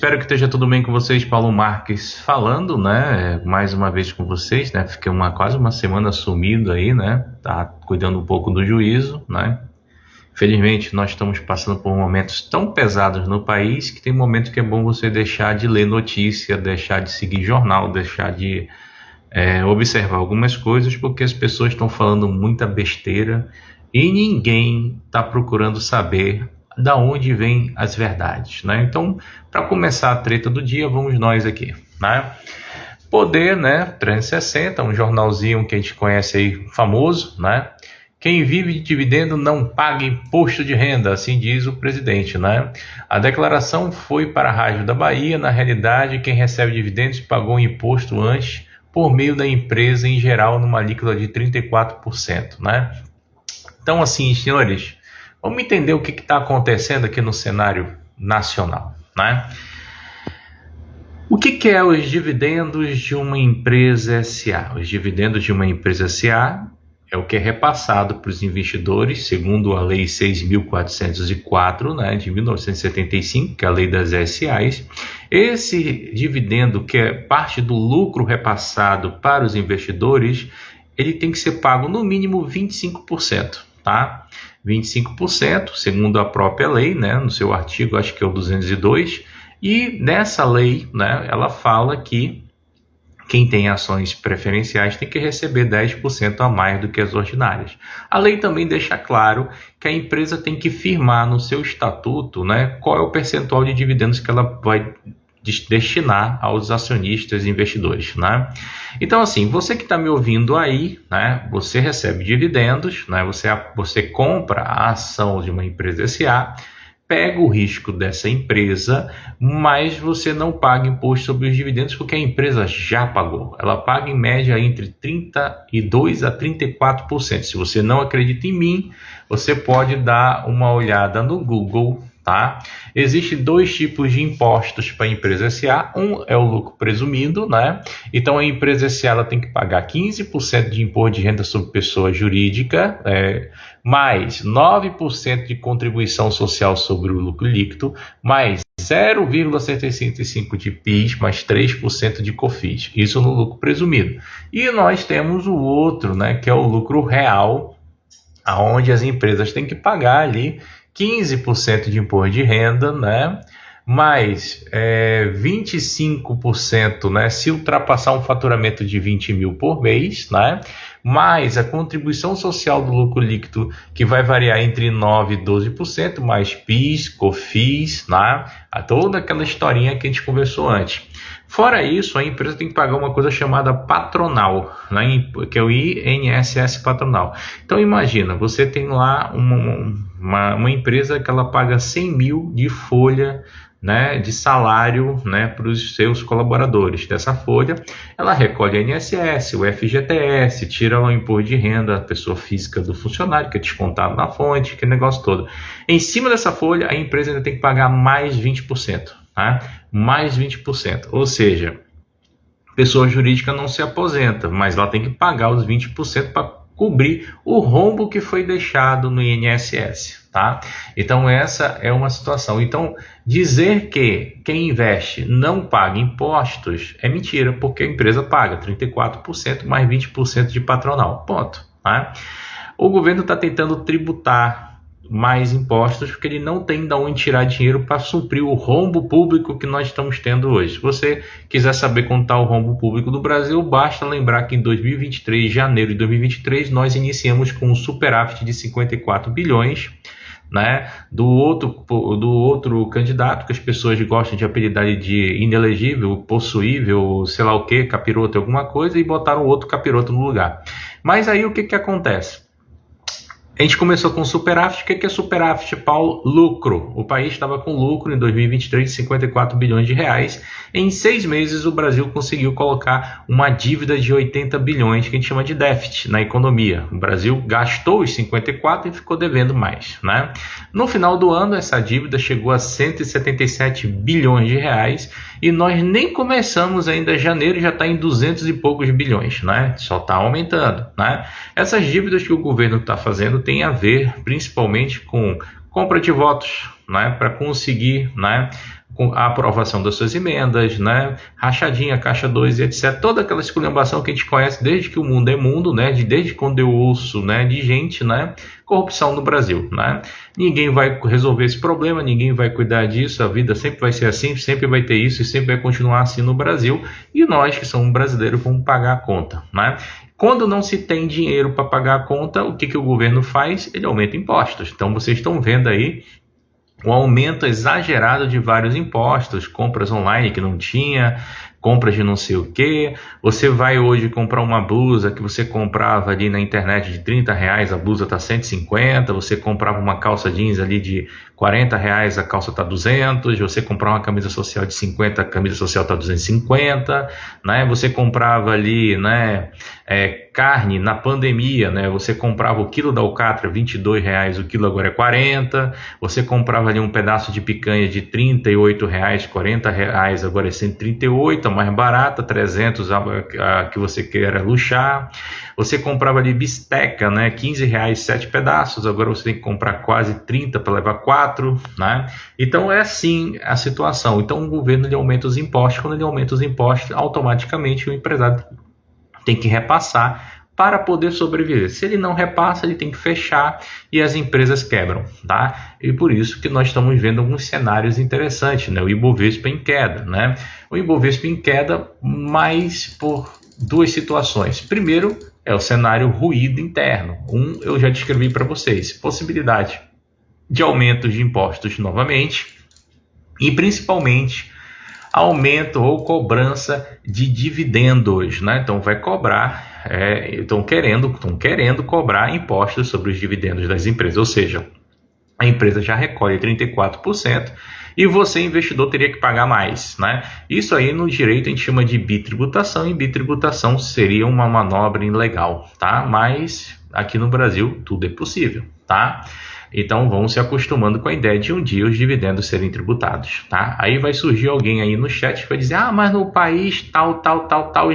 Espero que esteja tudo bem com vocês. Paulo Marques falando, né? Mais uma vez com vocês, né? Fiquei quase uma semana sumido aí, né? Tá cuidando um pouco do juízo, né? Infelizmente, nós estamos passando por momentos tão pesados no país que tem momentos que é bom você deixar de ler notícia, deixar de seguir jornal, deixar de observar algumas coisas, porque as pessoas estão falando muita besteira e ninguém está procurando saber da onde vêm as verdades, né? Então, para começar a treta do dia, vamos nós aqui, né? Poder, né? 360, um jornalzinho que a gente conhece aí, famoso, né? Quem vive de dividendo não paga imposto de renda, assim diz o presidente, né? A declaração foi para a Rádio da Bahia. Na realidade, quem recebe dividendos pagou imposto antes por meio da empresa, em geral, numa alíquota de 34%, né? Então, assim, senhores, vamos entender o que está acontecendo aqui no cenário nacional, né? O que é os dividendos de uma empresa SA? Os dividendos de uma empresa SA é o que é repassado para os investidores, segundo a Lei 6.404, né, de 1975, que é a Lei das SAs. Esse dividendo, que é parte do lucro repassado para os investidores, ele tem que ser pago no mínimo 25%, tá? 25%, segundo a própria lei, né, no seu artigo, acho que é o 202, e nessa lei, né, ela fala que quem tem ações preferenciais tem que receber 10% a mais do que as ordinárias. A lei também deixa claro que a empresa tem que firmar no seu estatuto, né, qual é o percentual de dividendos que ela vai destinar aos acionistas e investidores, né? Então, assim, você que está me ouvindo aí, né, você recebe dividendos, né, você compra a ação de uma empresa SA, pega o risco dessa empresa, mas você não paga imposto sobre os dividendos porque a empresa já pagou. Ela paga em média entre 32% a 34%. Se você não acredita em mim, você pode dar uma olhada no Google, tá? Existem dois tipos de impostos para a empresa SA. Um é o lucro presumido, né? Então a empresa SA ela tem que pagar 15% de imposto de renda sobre pessoa jurídica, mais 9% de contribuição social sobre o lucro líquido, mais 0,75% de PIS, mais 3% de COFINS. Isso no lucro presumido. E nós temos o outro, né, que é o lucro real, onde as empresas têm que pagar ali 15% de imposto de renda, né? Mais 25%, né, se ultrapassar um faturamento de 20 mil por mês, né? Mais a contribuição social do lucro líquido, que vai variar entre 9% e 12%, mais PIS, COFINS, né? Toda aquela historinha que a gente conversou antes. Fora isso, a empresa tem que pagar uma coisa chamada patronal, né, que é o INSS patronal. Então imagina, você tem lá uma empresa que ela paga 100 mil de folha, né, de salário, né, para os seus colaboradores. Dessa folha, ela recolhe a INSS, o FGTS, tira o imposto de renda da pessoa física do funcionário, que é descontado na fonte, que negócio todo. Em cima dessa folha, a empresa ainda tem que pagar mais 20%. Tá? Mais 20%. Ou seja, pessoa jurídica não se aposenta, mas ela tem que pagar os 20% para cobrir o rombo que foi deixado no INSS, tá? Então essa é uma situação. Então dizer que quem investe não paga impostos é mentira, porque a empresa paga 34% mais 20% de patronal, ponto, tá? O governo está tentando tributar mais impostos porque ele não tem de onde tirar dinheiro para suprir o rombo público que nós estamos tendo hoje. Se você quiser saber quanto está o rombo público do Brasil, basta lembrar que em 2023, janeiro de 2023, nós iniciamos com um superávit de 54 bilhões, né, do outro candidato, que as pessoas gostam de apelidar de inelegível, possuível, sei lá o que, capiroto, alguma coisa, e botaram outro capiroto no lugar. Mas aí o que acontece? A gente começou com superávit. O que é superávit, Paulo? Lucro. O país estava com lucro em 2023 de 54 bilhões de reais. Em 6 meses, o Brasil conseguiu colocar uma dívida de 80 bilhões, que a gente chama de déficit na economia. O Brasil gastou os 54 e ficou devendo mais, né? No final do ano, essa dívida chegou a 177 bilhões de reais e nós nem começamos ainda janeiro e já está em 200 e poucos bilhões, né? Só está aumentando, né? Essas dívidas que o governo está fazendo tem a ver principalmente com compra de votos, né, para conseguir, né, com a aprovação das suas emendas, né? Rachadinha, Caixa 2 e etc. Toda aquela esculhambação que a gente conhece desde que o mundo é mundo, né? Desde quando eu ouço, né? De gente, né? Corrupção no Brasil, né? Ninguém vai resolver esse problema, ninguém vai cuidar disso, a vida sempre vai ser assim, sempre vai ter isso e sempre vai continuar assim no Brasil. E nós que somos brasileiros vamos pagar a conta, né? Quando não se tem dinheiro para pagar a conta, o que o governo faz? Ele aumenta impostos. Então vocês estão vendo aí um aumento exagerado de vários impostos, compras online que não tinha, compras de não sei o que. Você vai hoje comprar uma blusa que você comprava ali na internet de R$30, a blusa está 150. Você comprava uma calça jeans ali de R$40, a calça está 200. Você comprava uma camisa social de 50, a camisa social está 250, né? Você comprava ali, né, carne na pandemia, né? Você comprava o quilo da alcatra R$22, o quilo agora é 40. Você comprava ali um pedaço de picanha de R$38, R$40, agora é 138, a mais barata, 300 a que você queira luxar. Você comprava ali bisteca, né? R$15, 7 pedaços, agora você tem que comprar quase 30 para levar 4, né? Então é assim a situação. Então o governo ele aumenta os impostos, quando ele aumenta os impostos, automaticamente o empresário tem que repassar para poder sobreviver. Se ele não repassa, ele tem que fechar e as empresas quebram, tá? E por isso que nós estamos vendo alguns cenários interessantes, né? O Ibovespa em queda, né? O Ibovespa em queda, mas por duas situações. Primeiro, é o cenário ruído interno. Eu já descrevi para vocês. Possibilidade de aumento de impostos novamente e principalmente aumento ou cobrança de dividendos, né? Então vai cobrar, estão querendo cobrar impostos sobre os dividendos das empresas, ou seja, a empresa já recolhe 34% e você, investidor, teria que pagar mais, né? Isso aí no direito a gente chama de bitributação, e bitributação seria uma manobra ilegal, tá? Mas aqui no Brasil tudo é possível, tá? Então vamos se acostumando com a ideia de um dia os dividendos serem tributados, tá? Aí vai surgir alguém aí no chat que vai dizer, mas no país tal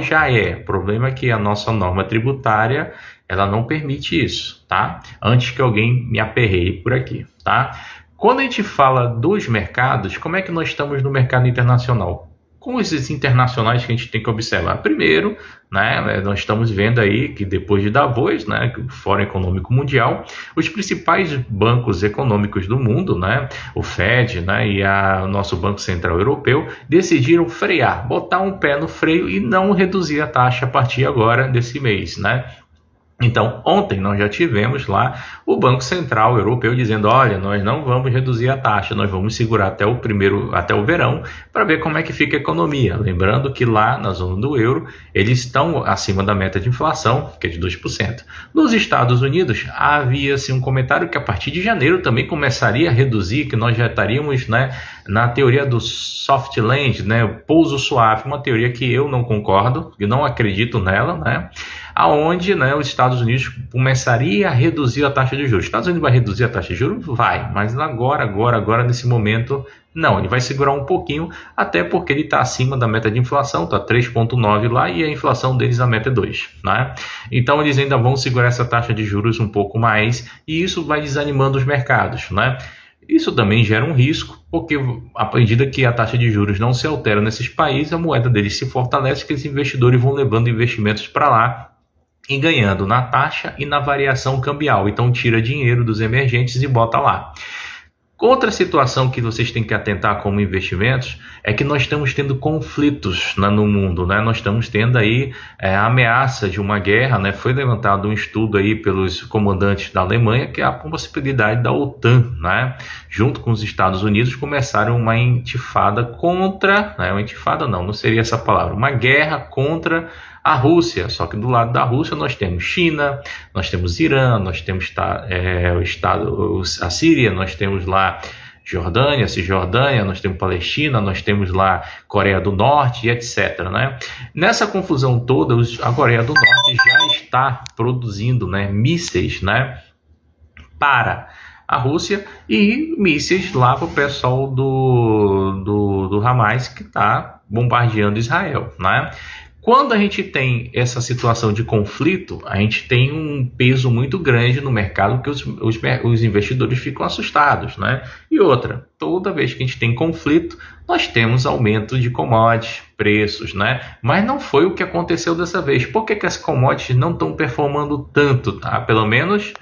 já é. O problema é que a nossa norma tributária, ela não permite isso, tá? Antes que alguém me aperreie por aqui, tá? Quando a gente fala dos mercados, como é que nós estamos no mercado internacional? Com esses internacionais que a gente tem que observar. Primeiro, né, nós estamos vendo aí que depois de Davos, né, o Fórum Econômico Mundial, os principais bancos econômicos do mundo, né, o Fed, né, e o nosso Banco Central Europeu, decidiram frear, botar um pé no freio e não reduzir a taxa a partir agora desse mês, né? Então, ontem nós já tivemos lá o Banco Central Europeu dizendo, olha, nós não vamos reduzir a taxa, nós vamos segurar até o verão para ver como é que fica a economia. Lembrando que lá na zona do euro, eles estão acima da meta de inflação, que é de 2%. Nos Estados Unidos, havia-se um comentário que a partir de janeiro também começaria a reduzir, que nós já estaríamos, né, na teoria do soft land, né, o pouso suave, uma teoria que eu não concordo, eu não acredito nela, né? Aonde, né, os Estados Unidos começaria a reduzir a taxa de juros. Os Estados Unidos vai reduzir a taxa de juros? Vai, mas agora, nesse momento, não. Ele vai segurar um pouquinho, até porque ele está acima da meta de inflação, está 3,9 lá, e a inflação deles, a meta é 2, né? Então, eles ainda vão segurar essa taxa de juros um pouco mais, e isso vai desanimando os mercados, né? Isso também gera um risco, porque à medida que a taxa de juros não se altera nesses países, a moeda deles se fortalece, que os investidores vão levando investimentos para lá, e ganhando na taxa e na variação cambial. Então tira dinheiro dos emergentes e bota lá. Outra situação que vocês têm que atentar como investimentos é que nós estamos tendo conflitos, né, no mundo, né? Nós estamos tendo aí a ameaça de uma guerra, né? Foi levantado um estudo aí pelos comandantes da Alemanha que é a possibilidade da OTAN, né, junto com os Estados Unidos, começaram uma intifada contra, né, uma intifada não seria essa palavra, uma guerra contra a Rússia. Só que do lado da Rússia nós temos China, nós temos Irã, nós temos a Síria, nós temos lá Jordânia, Cisjordânia, nós temos Palestina, nós temos lá Coreia do Norte e etc, né? Nessa confusão toda, a Coreia do Norte já está produzindo, né, mísseis, né, para a Rússia e mísseis lá para o pessoal do Hamas que está bombardeando Israel, né? Quando a gente tem essa situação de conflito, a gente tem um peso muito grande no mercado, porque os investidores ficam assustados, né? E outra, toda vez que a gente tem conflito, nós temos aumento de commodities, preços, né? Mas não foi o que aconteceu dessa vez. Por que as commodities não estão performando tanto, tá? Pelo menos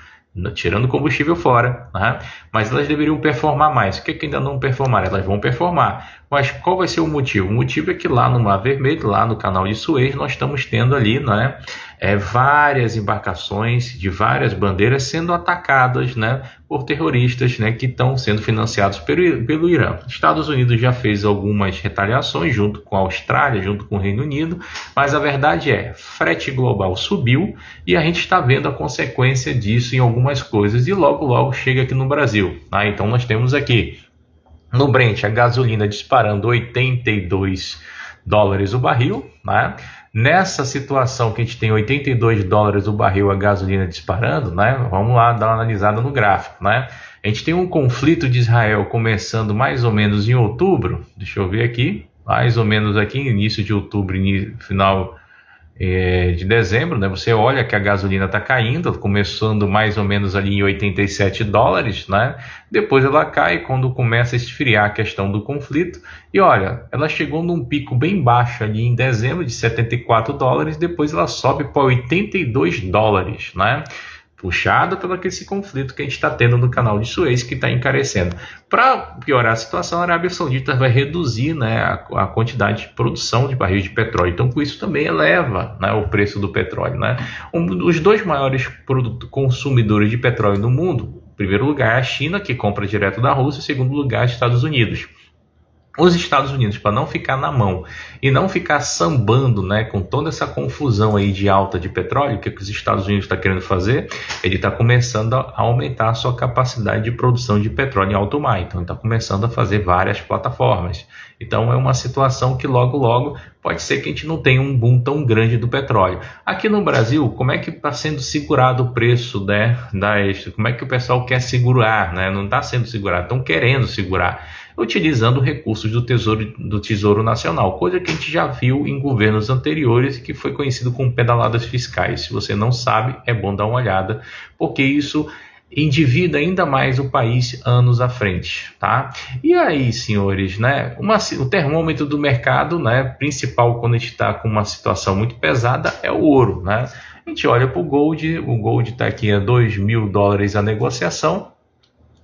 tirando o combustível fora, né? Mas elas deveriam performar mais. O que ainda não performaram? Elas vão performar. Mas qual vai ser o motivo? O motivo é que lá no Mar Vermelho, lá no canal de Suez, nós estamos tendo ali, né, várias embarcações de várias bandeiras sendo atacadas, né, por terroristas, né, que estão sendo financiados pelo Irã. Estados Unidos já fez algumas retaliações junto com a Austrália, junto com o Reino Unido, mas a verdade é, frete global subiu e a gente está vendo a consequência disso em algumas coisas e logo chega aqui no Brasil. Tá? Então nós temos aqui no Brent a gasolina disparando $82 o barril, né? Nessa situação que a gente tem $82 o barril a gasolina disparando, né? Vamos lá dar uma analisada no gráfico, né? A gente tem um conflito de Israel começando mais ou menos em outubro, deixa eu ver aqui, mais ou menos aqui início de outubro, final de dezembro, né? Você olha que a gasolina está caindo, começando mais ou menos ali em $87, né? Depois ela cai quando começa a esfriar a questão do conflito. E olha, ela chegou num pico bem baixo ali em dezembro de $74, depois ela sobe para $82, né? Puxado pelo esse conflito que a gente está tendo no canal de Suez, que está encarecendo. Para piorar a situação, a Arábia Saudita vai reduzir, né, a quantidade de produção de barris de petróleo. Então, com isso também eleva, né, o preço do petróleo. Né? Os dois maiores consumidores de petróleo no mundo, em primeiro lugar é a China, que compra direto da Rússia, em segundo lugar é os Estados Unidos. Os Estados Unidos, para não ficar na mão e não ficar sambando, né, com toda essa confusão aí de alta de petróleo, o que os Estados Unidos está querendo fazer? Ele está começando a aumentar a sua capacidade de produção de petróleo em alto mar. Então, ele está começando a fazer várias plataformas. Então, é uma situação que logo pode ser que a gente não tenha um boom tão grande do petróleo. Aqui no Brasil, como é que está sendo segurado o preço, né, como é que o pessoal quer segurar? Né? Não está sendo segurado, estão querendo segurar, utilizando recursos do Tesouro Nacional, coisa que a gente já viu em governos anteriores e que foi conhecido como pedaladas fiscais. Se você não sabe, é bom dar uma olhada, porque isso endivida ainda mais o país anos à frente, tá? E aí, senhores, né? O termômetro do mercado, né, principal quando a gente está com uma situação muito pesada é o ouro, né? A gente olha para o Gold está aqui a $2.000 a negociação.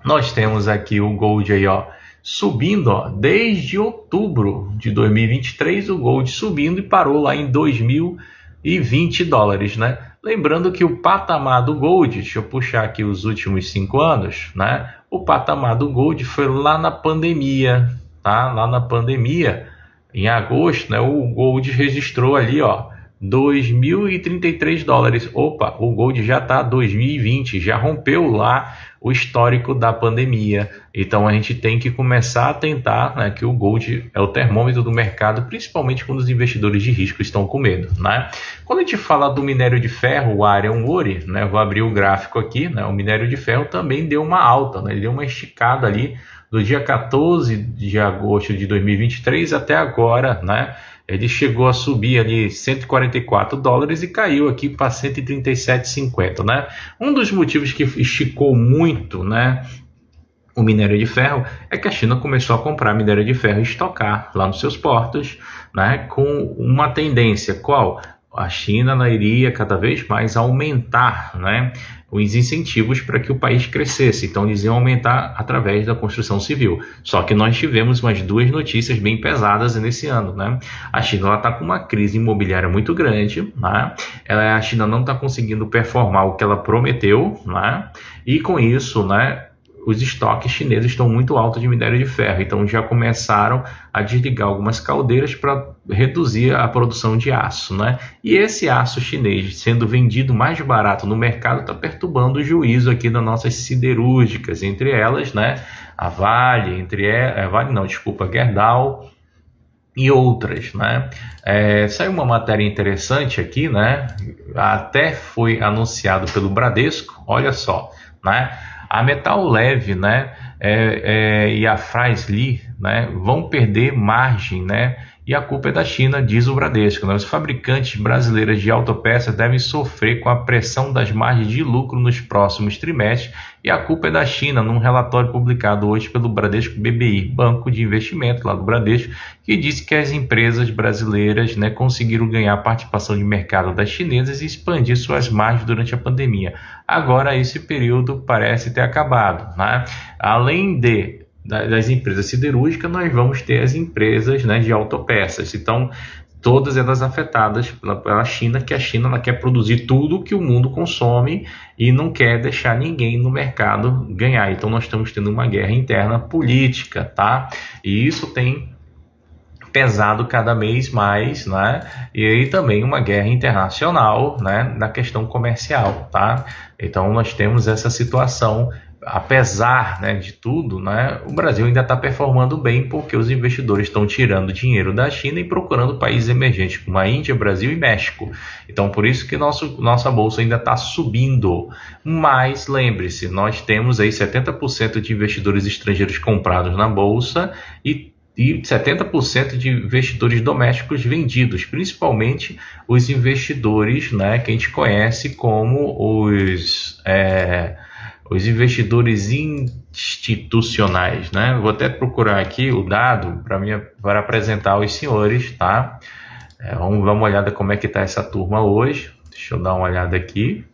Nós temos aqui o Gold aí, ó, subindo, ó, desde outubro de 2023, o Gold subindo e parou lá em $2.020, né? Lembrando que o patamar do Gold, deixa eu puxar aqui os últimos 5 anos, né? O patamar do Gold foi lá na pandemia, tá? Lá na pandemia, em agosto, né? O Gold registrou ali, ó, $2.033. Opa, o Gold já está 2020, já rompeu lá o histórico da pandemia. Então a gente tem que começar a tentar, né, que o Gold é o termômetro do mercado, principalmente quando os investidores de risco estão com medo, né? Quando a gente fala do minério de ferro, o Iron Ore, né, vou abrir o gráfico aqui, né, o minério de ferro também deu uma alta, né, ele deu uma esticada ali do dia 14 de agosto de 2023 até agora, né? Ele chegou a subir ali $144 e caiu aqui para 137,50, né? Um dos motivos que esticou muito, né, o minério de ferro é que a China começou a comprar minério de ferro e estocar lá nos seus portos, né, com uma tendência qual? A China iria cada vez mais aumentar, né, os incentivos para que o país crescesse. Então eles iam aumentar através da construção civil. Só que nós tivemos umas 2 notícias bem pesadas nesse ano, né? A China está com uma crise imobiliária muito grande, né? A China não está conseguindo performar o que ela prometeu, né? E com isso, né, os estoques chineses estão muito altos de minério de ferro, então já começaram a desligar algumas caldeiras para reduzir a produção de aço, né? E esse aço chinês sendo vendido mais barato no mercado está perturbando o juízo aqui das nossas siderúrgicas, entre elas, né, a Vale, Gerdau e outras, né? Saiu uma matéria interessante aqui, né? Até foi anunciado pelo Bradesco, olha só, né? A Metal Leve, né, e a Fras-le, né, vão perder margem, né? E a culpa é da China, diz o Bradesco, né? Os fabricantes brasileiros de autopeças devem sofrer com a pressão das margens de lucro nos próximos trimestres, e a culpa é da China, num relatório publicado hoje pelo Bradesco BBI, Banco de Investimento lá do Bradesco, que disse que as empresas brasileiras, né, conseguiram ganhar participação de mercado das chinesas e expandir suas margens durante a pandemia. Agora esse período parece ter acabado, né? Além das empresas siderúrgicas, nós vamos ter as empresas, né, de autopeças. Então, todas elas afetadas pela China, que a China ela quer produzir tudo que o mundo consome e não quer deixar ninguém no mercado ganhar. Então, nós estamos tendo uma guerra interna política, tá? E isso tem pesado cada vez mais, né? E aí também uma guerra internacional, né, na questão comercial, tá? Então, nós temos essa situação. Apesar, né, de tudo, né, o Brasil ainda está performando bem porque os investidores estão tirando dinheiro da China e procurando países emergentes como a Índia, Brasil e México. Então, por isso que nossa bolsa ainda está subindo. Mas lembre-se, nós temos aí 70% de investidores estrangeiros comprados na bolsa e 70% de investidores domésticos vendidos, principalmente os investidores, né, que a gente conhece como os investidores institucionais, né? Vou até procurar aqui o dado para apresentar aos senhores, tá? Vamos dar uma olhada como é que está essa turma hoje. Deixa eu dar uma olhada aqui.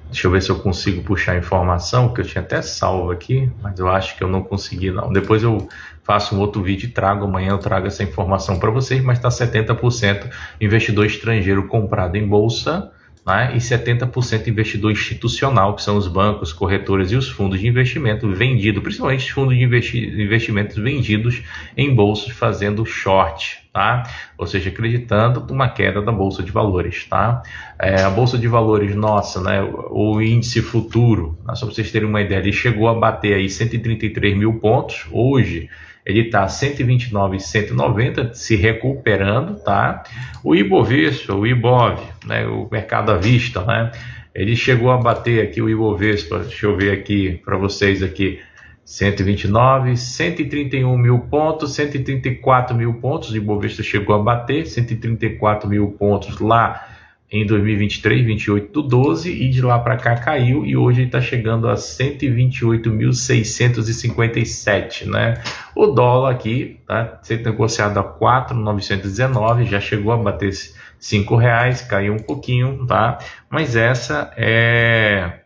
Deixa eu ver se eu consigo puxar a informação, que eu tinha até salvo aqui, mas eu acho que eu não consegui não. Depois eu faço um outro vídeo e trago, amanhã eu trago essa informação para vocês, mas está 70% investidor estrangeiro comprado em bolsa, né, e 70% investidor institucional, que são os bancos, corretoras e os fundos de investimento vendido, principalmente os fundos de investimentos vendidos em bolsas fazendo short, tá? Ou seja, acreditando numa queda da bolsa de valores, tá? A bolsa de valores nossa, né, o índice futuro, só para vocês terem uma ideia, ele chegou a bater aí 133 mil pontos, hoje ele está 129,190, se recuperando, tá? O Ibovespa, o Ibov, né, o mercado à vista, né, ele chegou a bater aqui o Ibovespa, deixa eu ver aqui para vocês aqui, 129, 131 mil pontos, 134 mil pontos, o Ibovespa chegou a bater 134 mil pontos lá em 2023, 28/12, e de lá para cá caiu e hoje ele está chegando a 128.657, né? O dólar aqui está sendo negociado a 4,919, já chegou a bater R$5, caiu um pouquinho, tá? Mas essa é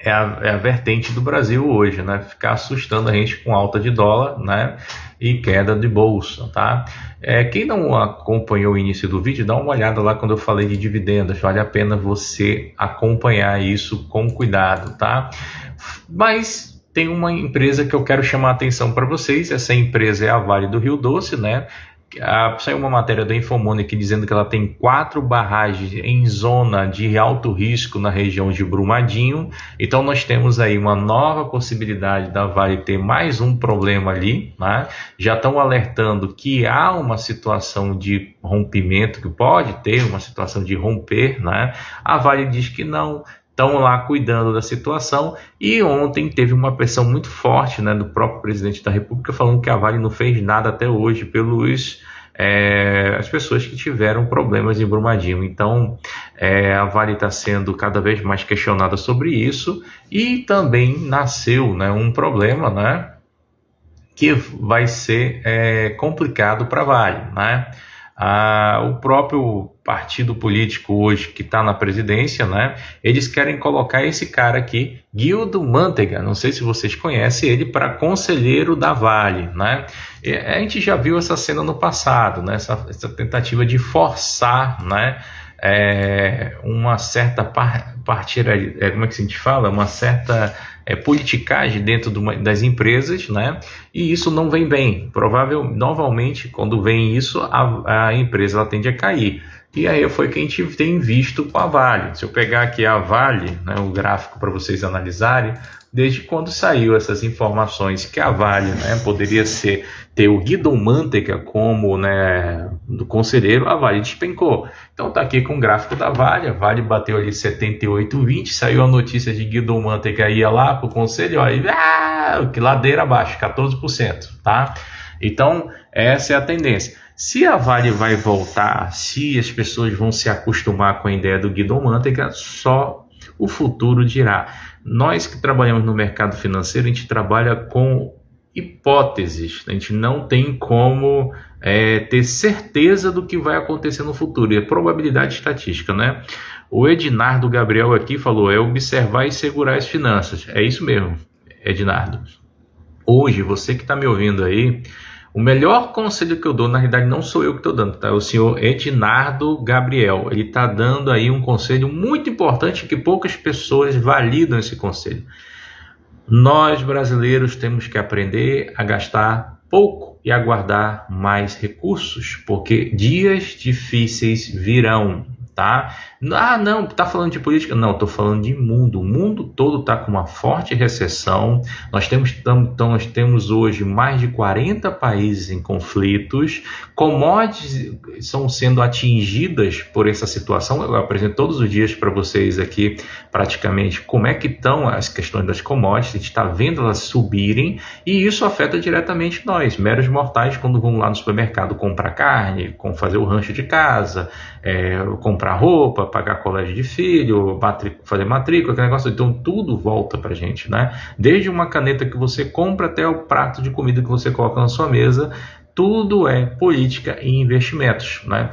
a vertente do Brasil hoje, né? Ficar assustando a gente com alta de dólar, né? E queda de bolsa, tá? Quem não acompanhou o início do vídeo, dá uma olhada lá quando eu falei de dividendos, vale a pena você acompanhar isso com cuidado, tá? Mas tem uma empresa que eu quero chamar a atenção para vocês, essa empresa é a Vale do Rio Doce, né? Saiu uma matéria da Infomoney dizendo que ela tem 4 barragens em zona de alto risco na região de Brumadinho. Então nós temos aí uma nova possibilidade da Vale ter mais um problema ali, né? Já estão alertando que há uma situação de rompimento, que pode ter uma situação de romper, né? A Vale diz que não, estão lá cuidando da situação, e ontem teve uma pressão muito forte, né, do próprio presidente da República falando que a Vale não fez nada até hoje pelos as pessoas que tiveram problemas em Brumadinho. Então a Vale está sendo cada vez mais questionada sobre isso, e também nasceu, né, um problema, né, que vai ser complicado para a Vale, né? O próprio partido político hoje que está na presidência, né, eles querem colocar esse cara aqui, Guido Mantega, não sei se vocês conhecem ele, para conselheiro da Vale, né? A gente já viu essa cena no passado, né, essa tentativa de forçar, né, uma certa como é que a gente fala? Uma certa politicagem dentro das empresas, né? E isso não vem bem. Novamente, quando vem isso, a empresa ela tende a cair. E aí foi o que a gente tem visto com a Vale. Se eu pegar aqui a Vale, né, o gráfico para vocês analisarem, desde quando saiu essas informações que a Vale, né, poderia ter o Guido Mantega como, né, do conselheiro, a Vale despencou. Então está aqui com o gráfico da Vale, a Vale bateu ali 78,20, saiu a notícia de Guido Mantega ia lá para o conselho, ó, que ladeira abaixo, 14%, tá? Então essa é a tendência. Se a Vale vai voltar, se as pessoas vão se acostumar com a ideia do Guido Mantega, só o futuro dirá. Nós que trabalhamos no mercado financeiro, a gente trabalha com hipóteses, a gente não tem como ter certeza do que vai acontecer no futuro, é probabilidade estatística, né? O Ednardo Gabriel aqui falou, observar e segurar as finanças. É isso mesmo, Ednardo. Hoje, você que está me ouvindo aí, o melhor conselho que eu dou, na realidade não sou eu que estou dando, tá? É o senhor Ednardo Gabriel. Ele está dando aí um conselho muito importante que poucas pessoas validam esse conselho. Nós brasileiros temos que aprender a gastar pouco e a guardar mais recursos, porque dias difíceis virão, tá? Ah, não, tá falando de política? Não, tô falando de mundo. O mundo todo está com uma forte recessão. Nós temos hoje mais de 40 países em conflitos. Commodities estão sendo atingidas por essa situação. Eu apresento todos os dias para vocês aqui, praticamente, como é que estão as questões das commodities. A gente está vendo elas subirem e isso afeta diretamente nós, meros mortais, quando vamos lá no supermercado comprar carne, fazer o rancho de casa, comprar roupa, pagar colégio de filho, fazer matrícula, aquele negócio. Então tudo volta pra gente, né? Desde uma caneta que você compra até o prato de comida que você coloca na sua mesa, tudo é política e investimentos, né?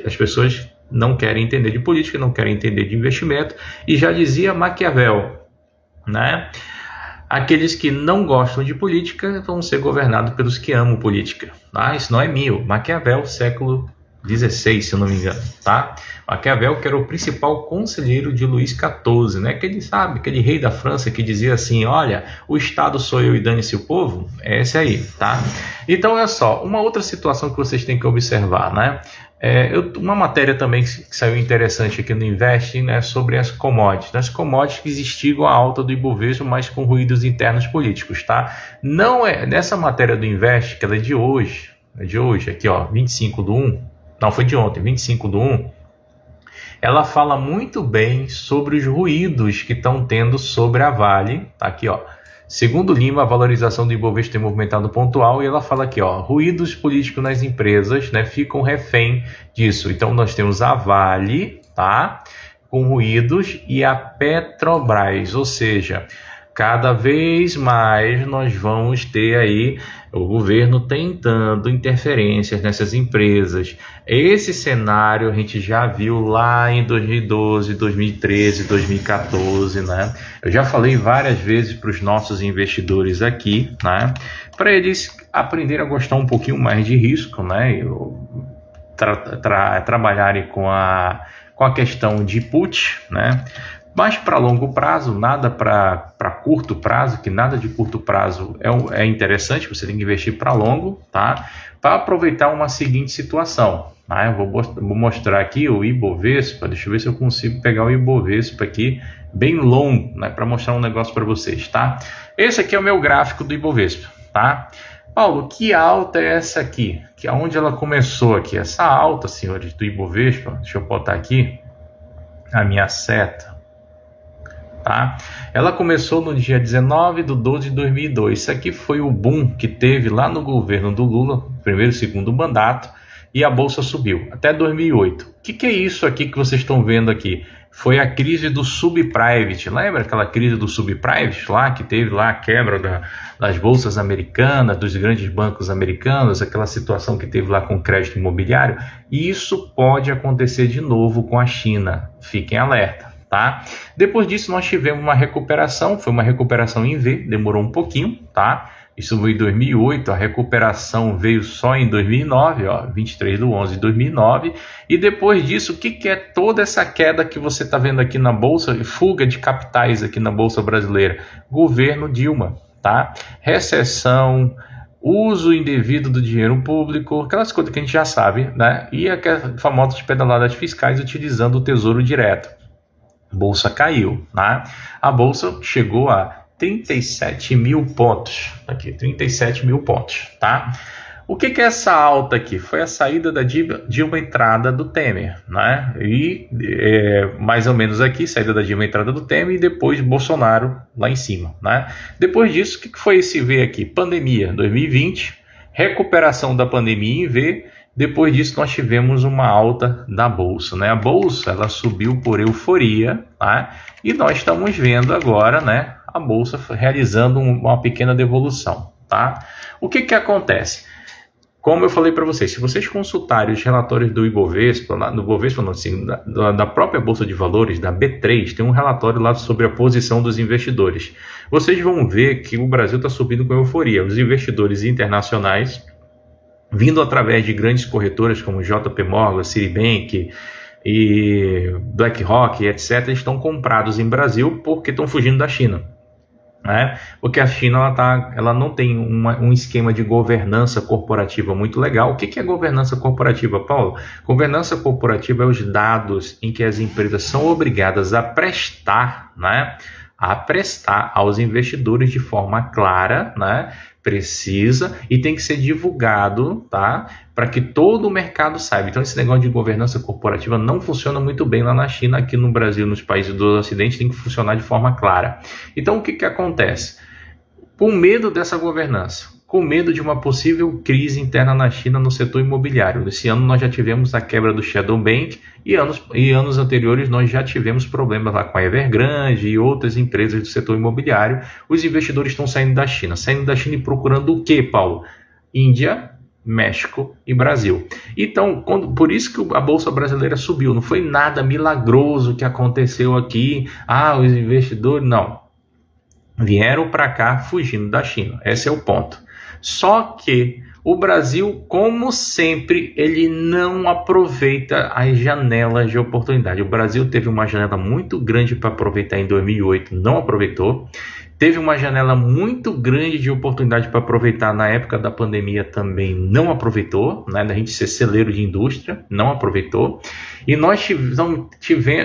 As pessoas não querem entender de política, não querem entender de investimento, e já dizia Maquiavel, né? Aqueles que não gostam de política vão ser governados pelos que amam política. Ah, isso não é meu. Maquiavel, século 16, se eu não me engano, tá? Maquiavel, que era o principal conselheiro de Luís XIV, né? Aquele rei da França que dizia assim, olha, o Estado sou eu e dane-se o povo, é esse aí, tá? Então, olha só, uma outra situação que vocês têm que observar, né? Uma matéria também que saiu interessante aqui no Invest, né, sobre as commodities. As commodities instigam a alta do Ibovespa, mas com ruídos internos políticos, tá? Não é nessa matéria do Invest, que ela é de hoje, aqui ó, 25/1, não, foi de ontem, 25/1, ela fala muito bem sobre os ruídos que estão tendo sobre a Vale, tá aqui ó. Segundo Lima, a valorização do Ibovespa tem movimentado pontual, e ela fala aqui, ó, ruídos políticos nas empresas, né, ficam refém disso. Então nós temos a Vale, tá, com ruídos, e a Petrobras, ou seja, cada vez mais nós vamos ter aí o governo tentando interferências nessas empresas. Esse cenário a gente já viu lá em 2012, 2013, 2014, né? Eu já falei várias vezes para os nossos investidores aqui, né? Para eles aprenderem a gostar um pouquinho mais de risco, né? Trabalharem com a questão de put, né? Mas para longo prazo, nada para curto prazo, que nada de curto prazo é interessante, você tem que investir para longo, tá? Para aproveitar uma seguinte situação, tá? Eu vou mostrar aqui o Ibovespa, deixa eu ver se eu consigo pegar o Ibovespa aqui, bem longo, né? Para mostrar um negócio para vocês, tá? Esse aqui é o meu gráfico do Ibovespa, tá? Paulo, que alta é essa aqui? Que aonde ela começou aqui? Essa alta, senhores, do Ibovespa, deixa eu botar aqui a minha seta. Tá? Ela começou no dia 19/12/2002. Isso aqui foi o boom que teve lá no governo do Lula, primeiro e segundo mandato, e a bolsa subiu até 2008. O que é isso aqui que vocês estão vendo aqui? Foi a crise do subprivate. Lembra aquela crise do subprivate lá, que teve lá a quebra das bolsas americanas, dos grandes bancos americanos, aquela situação que teve lá com o crédito imobiliário? E isso pode acontecer de novo com a China. Fiquem alerta. Tá? Depois disso nós tivemos uma recuperação, foi uma recuperação em V, demorou um pouquinho, tá? Isso foi em 2008, a recuperação veio só em 2009, ó, 23/11/2009, e depois disso, o que é toda essa queda que você está vendo aqui na Bolsa, fuga de capitais aqui na Bolsa Brasileira? Governo Dilma, tá? Recessão, uso indevido do dinheiro público, aquelas coisas que a gente já sabe, né? E aquelas famosas pedaladas fiscais utilizando o Tesouro Direto. Bolsa caiu, né? A bolsa chegou a 37 mil pontos. Aqui, 37 mil pontos, tá? O que é essa alta aqui? Foi a saída da Dilma, entrada do Temer, né? E mais ou menos aqui, saída da Dilma, entrada do Temer, e depois Bolsonaro lá em cima, né? Depois disso, o que foi esse V aqui? Pandemia 2020, recuperação da pandemia em V. Depois disso, nós tivemos uma alta da Bolsa, né? A Bolsa, ela subiu por euforia, tá? E nós estamos vendo agora, né, a Bolsa realizando uma pequena devolução, tá? O que acontece? Como eu falei para vocês, se vocês consultarem os relatórios do Ibovespa, do Ibovespa não, assim, da própria Bolsa de Valores, da B3, tem um relatório lá sobre a posição dos investidores. Vocês vão ver que o Brasil está subindo com euforia. Os investidores internacionais, vindo através de grandes corretoras como JP Morgan, Citibank e BlackRock, etc., estão comprados em Brasil porque estão fugindo da China. Porque a China ela não tem um esquema de governança corporativa muito legal. O que é governança corporativa, Paulo? Governança corporativa é os dados em que as empresas são obrigadas a prestar, né, aos investidores de forma clara, né, precisa, e tem que ser divulgado, tá, para que todo o mercado saiba. Então esse negócio de governança corporativa não funciona muito bem lá na China. Aqui no Brasil, nos países do Ocidente, tem que funcionar de forma clara. Então o que acontece? Com medo dessa governança, com medo de uma possível crise interna na China no setor imobiliário. Esse ano nós já tivemos a quebra do Shadow Bank e anos anteriores nós já tivemos problemas lá com a Evergrande e outras empresas do setor imobiliário. Os investidores estão saindo da China e procurando o quê, Paulo? Índia, México e Brasil. Então, por isso que a Bolsa Brasileira subiu. Não foi nada milagroso que aconteceu aqui. Os investidores, não. Vieram para cá fugindo da China. Esse é o ponto. Só que o Brasil, como sempre, ele não aproveita as janelas de oportunidade. O Brasil teve uma janela muito grande para aproveitar em 2008, não aproveitou. Teve uma janela muito grande de oportunidade para aproveitar na época da pandemia, também não aproveitou, né? Da gente ser celeiro de indústria, não aproveitou. E nós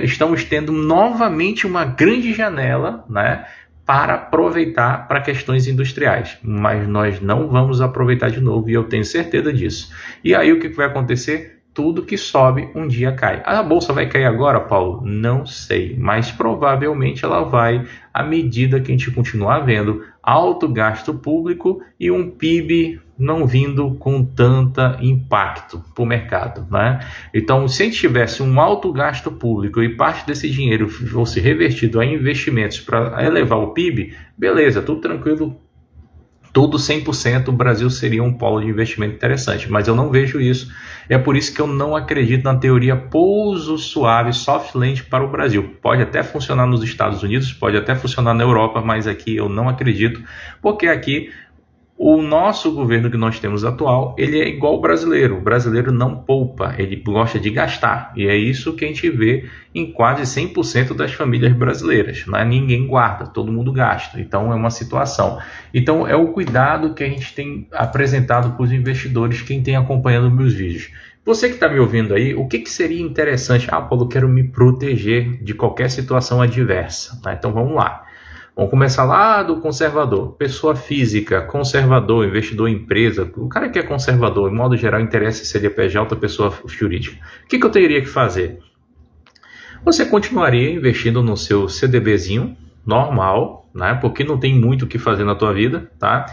estamos tendo novamente uma grande janela, né, para aproveitar para questões industriais, mas nós não vamos aproveitar de novo, e eu tenho certeza disso. E aí o que vai acontecer? Tudo que sobe um dia cai. A bolsa vai cair agora, Paulo? Não sei, mas provavelmente ela vai, à medida que a gente continuar vendo alto gasto público e um PIB não vindo com tanta impacto para o mercado, né? Então, se a gente tivesse um alto gasto público e parte desse dinheiro fosse revertido a investimentos para elevar o PIB, beleza, tudo tranquilo, tudo 100%, o Brasil seria um polo de investimento interessante, mas eu não vejo isso. É por isso que eu não acredito na teoria pouso suave, soft landing para o Brasil. Pode até funcionar nos Estados Unidos, pode até funcionar na Europa, mas aqui eu não acredito, porque aqui o nosso governo que nós temos atual, ele é igual o brasileiro não poupa, ele gosta de gastar, e é isso que a gente vê em quase 100% das famílias brasileiras, não é? Ninguém guarda, todo mundo gasta, então é uma situação. Então é o cuidado que a gente tem apresentado para os investidores, quem tem acompanhado meus vídeos. Você que está me ouvindo aí, o que seria interessante? Paulo, eu quero me proteger de qualquer situação adversa, tá? Então vamos lá. Vamos começar lá do conservador. Pessoa física, conservador, investidor em empresa. O cara que é conservador, em modo geral, interessa se ele é PJ ou pessoa jurídica. O que eu teria que fazer? Você continuaria investindo no seu CDBzinho normal, né? Porque não tem muito o que fazer na tua vida, tá?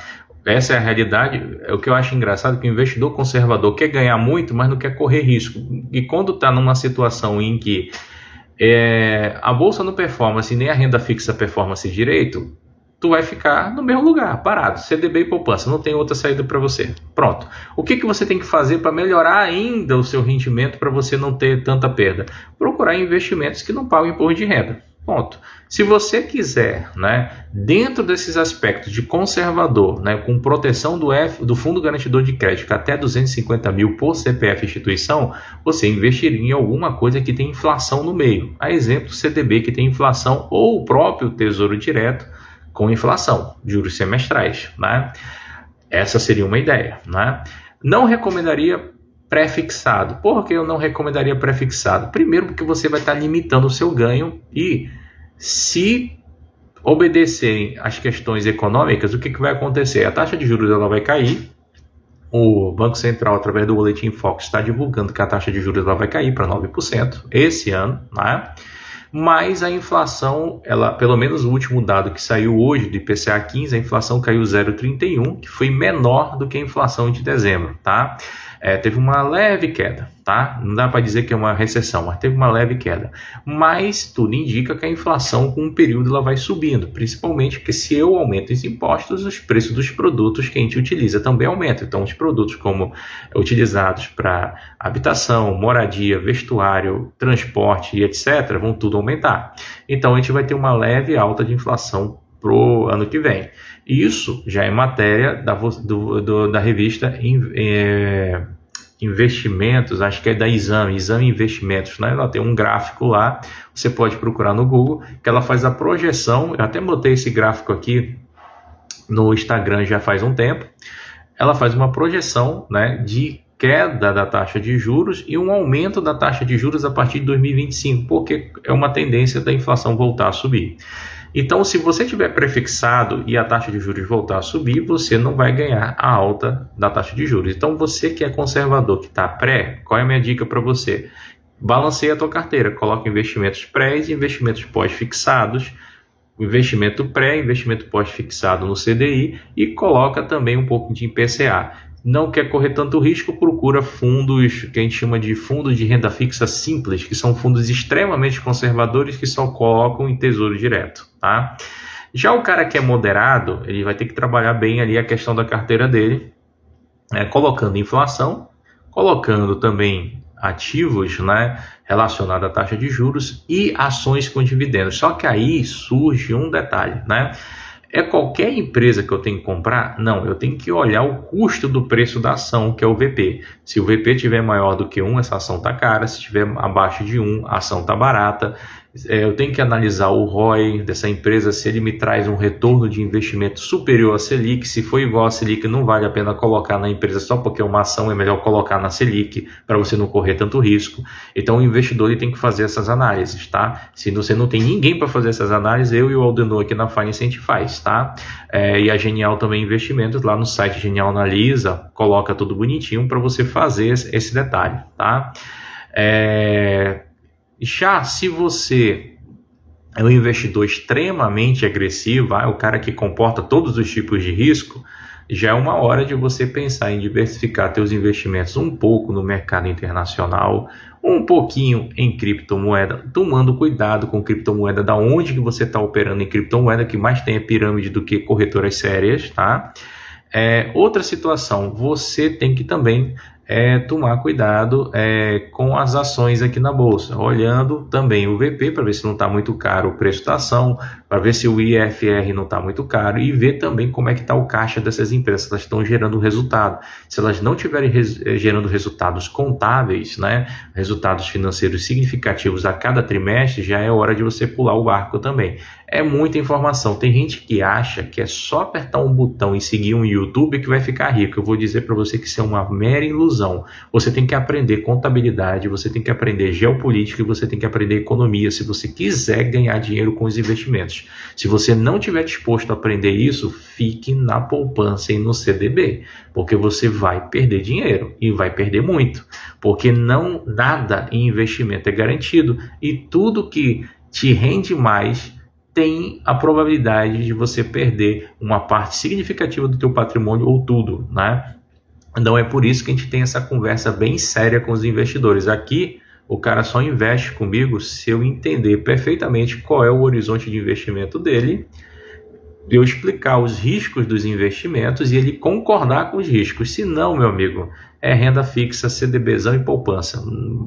Essa é a realidade. É o que eu acho engraçado, que o investidor conservador quer ganhar muito, mas não quer correr risco. E quando está numa situação em que a bolsa não performance, nem a renda fixa performance direito, tu vai ficar no mesmo lugar, parado, CDB e poupança, não tem outra saída para você. Pronto. O que você tem que fazer para melhorar ainda o seu rendimento, para você não ter tanta perda? Procurar investimentos que não pagam imposto de renda. Ponto. Se você quiser, né, dentro desses aspectos de conservador, né, com proteção do Fundo Garantidor de Crédito até 250 mil por CPF instituição, você investiria em alguma coisa que tem inflação no meio. A exemplo, CDB que tem inflação, ou o próprio Tesouro Direto com inflação, juros semestrais, né? Essa seria uma ideia, né? Não recomendaria pré-fixado. Por que eu não recomendaria pré-fixado? Primeiro, porque você vai estar limitando o seu ganho, e se obedecerem às questões econômicas, o que vai acontecer? A taxa de juros ela vai cair. O Banco Central, através do Boletim Focus, está divulgando que a taxa de juros ela vai cair para 9% esse ano, né? Mas a inflação, ela, pelo menos o último dado que saiu hoje do IPCA 15, a inflação caiu 0,31, que foi menor do que a inflação de dezembro, tá? Teve uma leve queda, tá? Não dá para dizer que é uma recessão, mas teve uma leve queda. Mas tudo indica que a inflação, com o período, ela vai subindo, principalmente porque se eu aumento os impostos, os preços dos produtos que a gente utiliza também aumentam. Então, os produtos como utilizados para habitação, moradia, vestuário, transporte e etc., vão tudo aumentar. Então, a gente vai ter uma leve alta de inflação para o ano que vem. Isso já é matéria da revista Investimentos, acho que é da Exame Investimentos, né? Ela tem um gráfico lá, você pode procurar no Google, que ela faz a projeção. Eu até botei esse gráfico aqui no Instagram já faz um tempo. Ela faz uma projeção, né, de queda da taxa de juros e um aumento da taxa de juros a partir de 2025, porque é uma tendência da inflação voltar a subir. Então, se você tiver prefixado e a taxa de juros voltar a subir, você não vai ganhar a alta da taxa de juros. Então, você que é conservador, que está pré, qual é a minha dica para você? Balanceia a tua carteira, coloca investimentos pré e investimentos pós-fixados, investimento pré, investimento pós-fixado no CDI e coloca também um pouco de IPCA. Não quer correr tanto risco, procura fundos que a gente chama de fundos de renda fixa simples, que são fundos extremamente conservadores que só colocam em tesouro direto, tá? Já o cara que é moderado, ele vai ter que trabalhar bem ali a questão da carteira dele, colocando inflação, colocando também ativos, né, relacionados à taxa de juros e ações com dividendos. Só que aí surge um detalhe, né? É qualquer empresa que eu tenho que comprar? Não, eu tenho que olhar o custo do preço da ação, que é o VP. Se o VP tiver maior do que 1, essa ação está cara. Se tiver abaixo de 1, a ação está barata. Eu tenho que analisar o ROI dessa empresa, se ele me traz um retorno de investimento superior à Selic. Se for igual à Selic, não vale a pena colocar na empresa só porque é uma ação, é melhor colocar na Selic para você não correr tanto risco. Então o investidor ele tem que fazer essas análises, tá? Se você não tem ninguém para fazer essas análises, eu e o Aldenor aqui na Finance a gente faz, tá? E a Genial também Investimentos, lá no site Genial Analisa, coloca tudo bonitinho para você fazer esse detalhe, tá? Já se você é um investidor extremamente agressivo, o cara que comporta todos os tipos de risco, já é uma hora de você pensar em diversificar seus investimentos um pouco no mercado internacional, um pouquinho em criptomoeda, tomando cuidado com criptomoeda, da onde que você está operando em criptomoeda, que mais tem pirâmide do que corretoras sérias, tá? Outra situação, você tem que também tomar cuidado com as ações aqui na bolsa, olhando também o VP para ver se não está muito caro o preço da ação, para ver se o IFR não está muito caro e ver também como é que está o caixa dessas empresas, se elas estão gerando resultado. Se elas não estiverem gerando resultados contáveis, né, resultados financeiros significativos a cada trimestre, já é hora de você pular o barco também. É muita informação. Tem gente que acha que é só apertar um botão e seguir um YouTube que vai ficar rico. Eu vou dizer para você que isso é uma mera ilusão. Você tem que aprender contabilidade, você tem que aprender geopolítica e você tem que aprender economia se você quiser ganhar dinheiro com os investimentos. Se você não estiver disposto a aprender isso, fique na poupança e no CDB, porque você vai perder dinheiro e vai perder muito, porque nada em investimento é garantido e tudo que te rende mais tem a probabilidade de você perder uma parte significativa do teu patrimônio ou tudo, né? Então é por isso que a gente tem essa conversa bem séria com os investidores. Aqui o cara só investe comigo se eu entender perfeitamente qual é o horizonte de investimento dele, eu explicar os riscos dos investimentos e ele concordar com os riscos. Se não, meu amigo, é renda fixa, CDBzão e poupança,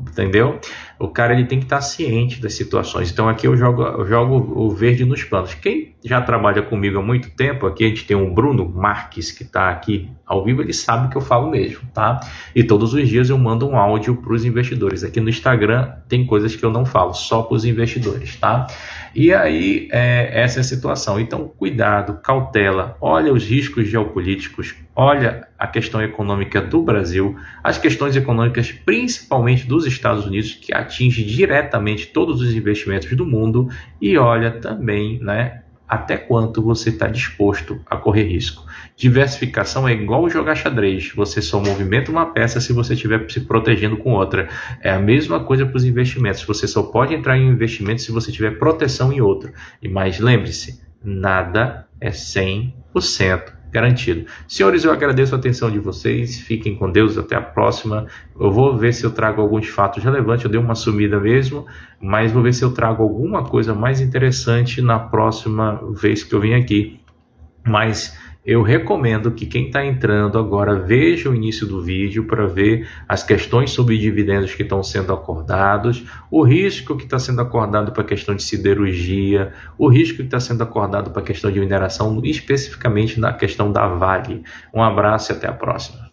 entendeu? O cara ele tem que estar ciente das situações. Então aqui eu jogo o verde nos planos. Quem já trabalha comigo há muito tempo, aqui a gente tem o Bruno Marques que está aqui ao vivo, ele sabe que eu falo mesmo, tá? E todos os dias eu mando um áudio para os investidores. Aqui no Instagram tem coisas que eu não falo, só para os investidores, tá? E aí essa é a situação. Então cuidado, cautela, olha os riscos geopolíticos, olha a questão econômica do Brasil, as questões econômicas principalmente dos Estados Unidos, que atinge diretamente todos os investimentos do mundo, e olha também, né, até quanto você está disposto a correr risco. Diversificação é igual jogar xadrez, você só movimenta uma peça se você estiver se protegendo com outra. É a mesma coisa para os investimentos, você só pode entrar em um investimento se você tiver proteção em outro. Mas lembre-se, nada é 100% garantido. Senhores, eu agradeço a atenção de vocês, fiquem com Deus, até a próxima. Eu vou ver se eu trago alguns fatos relevantes, eu dei uma sumida mesmo, mas vou ver se eu trago alguma coisa mais interessante na próxima vez que eu vim aqui. Mas eu recomendo que quem está entrando agora veja o início do vídeo para ver as questões sobre dividendos que estão sendo acordados, o risco que está sendo acordado para a questão de siderurgia, o risco que está sendo acordado para a questão de mineração, especificamente na questão da Vale. Um abraço e até a próxima.